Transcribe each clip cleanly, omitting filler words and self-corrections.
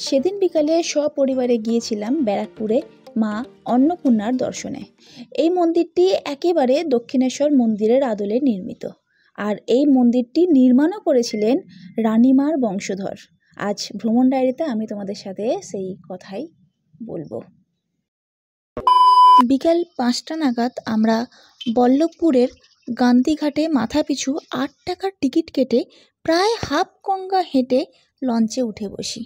সেদিন বিকালে সপরিবারে গিয়েছিলাম ব্যারাকপুরে মা অন্নপূর্ণার দর্শনে। এই মন্দিরটি একেবারে দক্ষিণেশ্বর মন্দিরের আদলে নির্মিত, আর এই মন্দিরটি নির্মাণও করেছিলেন রানীমার বংশধর। আজ ভ্রমণ ডায়েরিতে আমি তোমাদের সাথে সেই কথাই বলবো। বিকাল 5টা নাগাদ আমরা বল্লভপুরের গান্ধীঘাটে মাথাপিছু 8 টাকার টিকিট কেটে প্রায় হাফ গঙ্গা হেঁটে লঞ্চে উঠে বসি।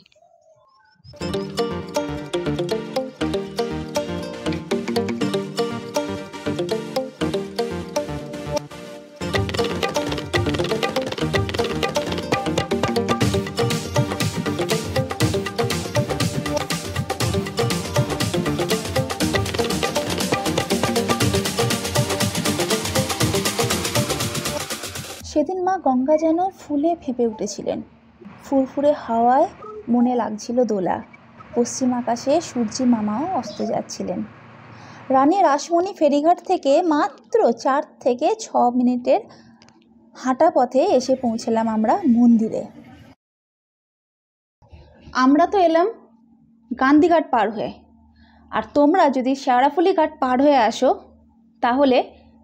সেদিন মা গঙ্গা যেন ফুলে ফেঁপে উঠেছিলেন। ফুরফুরে হাওয়ায় মনে লাগছিল দোলা। পশ্চিম আকাশে সূর্যি মামাও অস্ত যাচ্ছিলেন। রানী রাসমণি ফেরিঘাট থেকে মাত্র 4 থেকে 6 মিনিটের হাঁটা পথে এসে পৌঁছলাম আমরা মন্দিরে। আমরা তো এলাম গান্ধীঘাট পার হয়ে, আর তোমরা যদি শেওড়াফুলি ঘাট পার হয়ে আসো তাহলে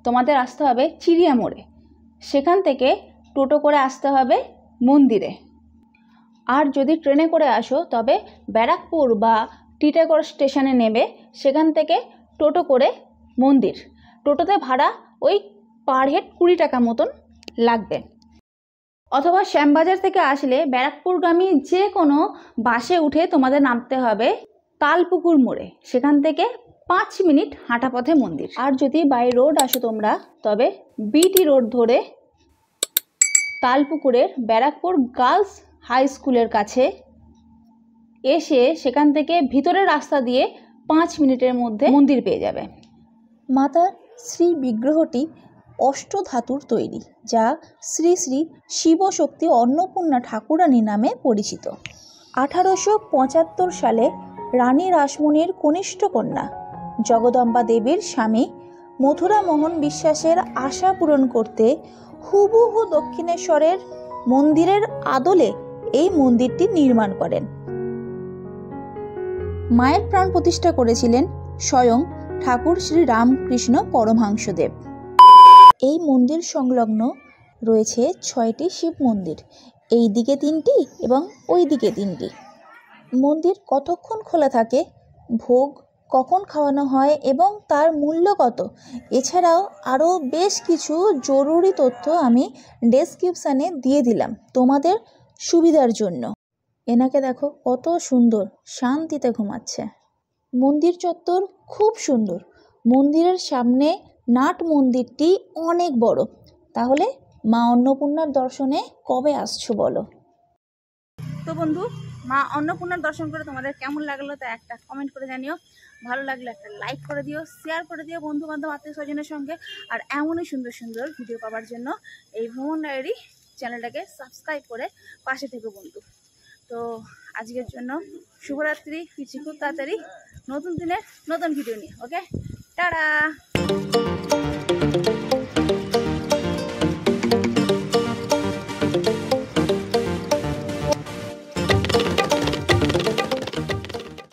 তোমাদের আসতে হবে চিড়িয়া মোড়ে। সেখান থেকে টোটো করে আসতে হবে মন্দিরে। আর যদি ট্রেনে করে আসো তবে ব্যারাকপুর বা টিটাগড় স্টেশনে নেবে, সেখান থেকে টোটো করে মন্দির। টোটোতে ভাড়া ওই পার হেড 20 টাকা মতন লাগবে। অথবা শ্যামবাজার থেকে আসলে ব্যারাকপুরগামী যে কোনো বাসে উঠে তোমাদের নামতে হবে তালপুকুর মোড়ে। সেখান থেকে 5 মিনিট হাঁটা পথে মন্দির। আর যদি বাই রোড আসো তোমরা তবে বিটি রোড ধরে তালপুকুরের ব্যারাকপুর গার্লস হাই স্কুলের কাছে এসে সেখান থেকে ভিতরের রাস্তা দিয়ে 5 মিনিটের মধ্যে মন্দির পেয়ে যাবে। মাতার শ্রী বিগ্রহটি অষ্টধাতুর তৈরি, যা শ্রী শ্রী শিবশক্তি অন্নপূর্ণা ঠাকুরানী নামে পরিচিত। 1875 সালে রানী রাসমণির কনিষ্ঠ কন্যা জগদম্বা দেবীর স্বামী মথুরা মোহন বিশ্বাসের আশা পূরণ করতে হুবহু দক্ষিণেশ্বরের মন্দিরের আদলে এই মন্দিরটি নির্মাণ করেন। মায়ের প্রাণ প্রতিষ্ঠা করেছিলেন স্বয়ং ঠাকুর শ্রী রামকৃষ্ণ পরমহংসদেব। এই মন্দির সংলগ্ন রয়েছে 6টি শিব মন্দির, এই দিকে 3টি এবং ওই দিকে 3টি। মন্দির কতক্ষণ খোলা থাকে, ভোগ কখন খাওয়ানো হয় এবং তার মূল্য কত, এছাড়াও আরও বেশ কিছু জরুরি তথ্য আমি ডেসক্রিপশানে দিয়ে দিলাম তোমাদের সুবিধার জন্য। এনাকে দেখো কত সুন্দর শান্তিতে ঘুমাচ্ছে। মন্দির চত্বর খুব সুন্দর। মন্দিরের সামনে নাট মন্দিরটি অনেক বড়। তাহলে মা অন্নপূর্ণার দর্শনে কবে আসছো বলো? তো বন্ধু, মা অন্নপূর্ণার দর্শন করে তোমাদের কেমন লাগলো তা একটা কমেন্ট করে জানিও। ভালো লাগলে একটা লাইক করে দিও, শেয়ার করে দিও বন্ধু বান্ধব আত্মীয় স্বজনের সঙ্গে। আর এমনই সুন্দর সুন্দর ভিডিও পাওয়ার জন্য এই ভ্রমণ ডায়েরি চ্যানেলটাকে সাবস্ক্রাইব করে পাশে থেকো বন্ধু। তো আজকের জন্য শুভরাত্রি, ফিরছি খুব তাড়াতাড়ি নতুন দিনের নতুন ভিডিও নিয়ে। ওকে, টাটা।